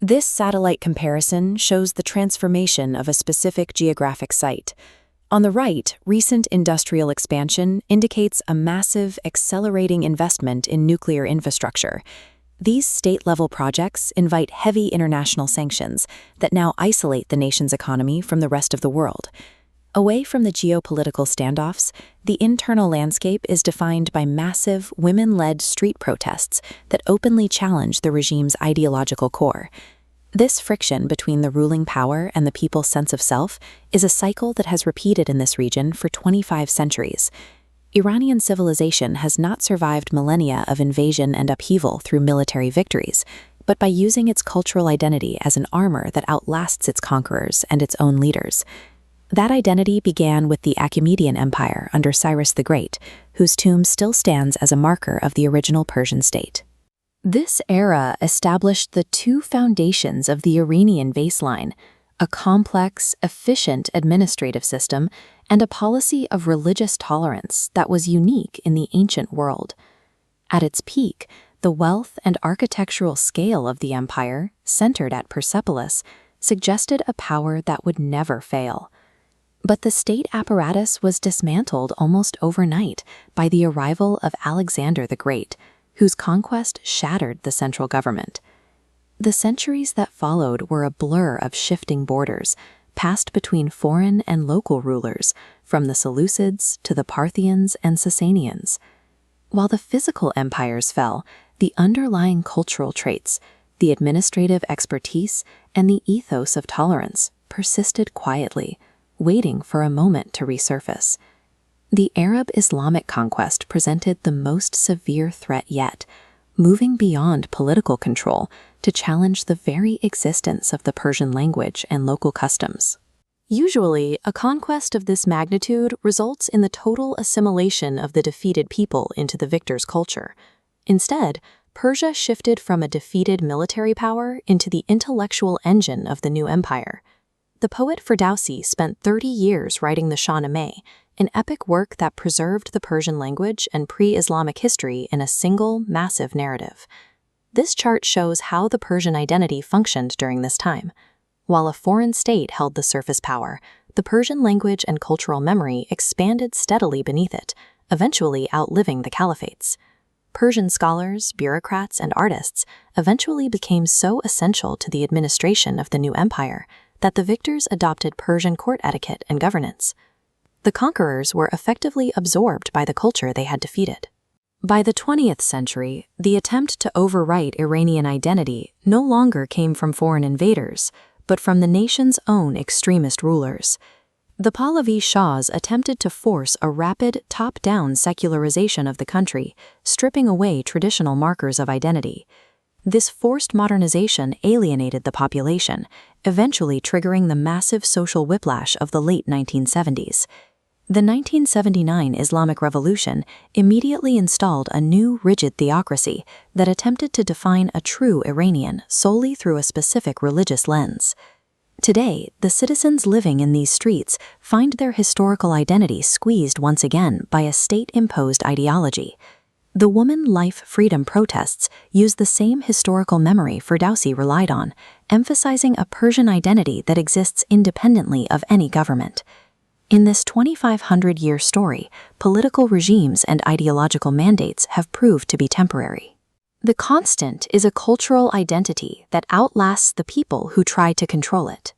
This satellite comparison shows the transformation of a specific geographic site. On the right, recent industrial expansion indicates a massive, accelerating investment in nuclear infrastructure. These state-level projects invite heavy international sanctions that now isolate the nation's economy from the rest of the world. Away from the geopolitical standoffs, the internal landscape is defined by massive, women-led street protests that openly challenge the regime's ideological core. This friction between the ruling power and the people's sense of self is a cycle that has repeated in this region for 25 centuries. Iranian civilization has not survived millennia of invasion and upheaval through military victories, but by using its cultural identity as an armor that outlasts its conquerors and its own leaders. That identity began with the Achaemenian Empire under Cyrus the Great, whose tomb still stands as a marker of the original Persian state. This era established the two foundations of the Iranian baseline: a complex, efficient administrative system and a policy of religious tolerance that was unique in the ancient world. At its peak, the wealth and architectural scale of the empire, centered at Persepolis, suggested a power that would never fail. But the state apparatus was dismantled almost overnight by the arrival of Alexander the Great, whose conquest shattered the central government. The centuries that followed were a blur of shifting borders, passed between foreign and local rulers, from the Seleucids to the Parthians and Sasanians. While the physical empires fell, the underlying cultural traits, the administrative expertise, and the ethos of tolerance persisted quietly, waiting for a moment to resurface. The Arab Islamic conquest presented the most severe threat yet, moving beyond political control to challenge the very existence of the Persian language and local customs. Usually, a conquest of this magnitude results in the total assimilation of the defeated people into the victor's culture. Instead, Persia shifted from a defeated military power into the intellectual engine of the new empire. The poet Ferdowsi spent 30 years writing the Shahnameh, an epic work that preserved the Persian language and pre-Islamic history in a single, massive narrative. This chart shows how the Persian identity functioned during this time. While a foreign state held the surface power, the Persian language and cultural memory expanded steadily beneath it, eventually outliving the caliphates. Persian scholars, bureaucrats, and artists eventually became so essential to the administration of the new empire that the victors adopted Persian court etiquette and governance. The conquerors were effectively absorbed by the culture they had defeated. By the 20th century, the attempt to overwrite Iranian identity no longer came from foreign invaders, but from the nation's own extremist rulers. The Pahlavi Shahs attempted to force a rapid, top-down secularization of the country, stripping away traditional markers of identity. This forced modernization alienated the population, eventually triggering the massive social whiplash of the late 1970s. The 1979 Islamic Revolution immediately installed a new rigid theocracy that attempted to define a true Iranian solely through a specific religious lens. Today, the citizens living in these streets find their historical identity squeezed once again by a state-imposed ideology. The woman life freedom protests use the same historical memory Ferdowsi relied on, emphasizing a Persian identity that exists independently of any government. In this 2,500-year story, political regimes and ideological mandates have proved to be temporary. The constant is a cultural identity that outlasts the people who try to control it.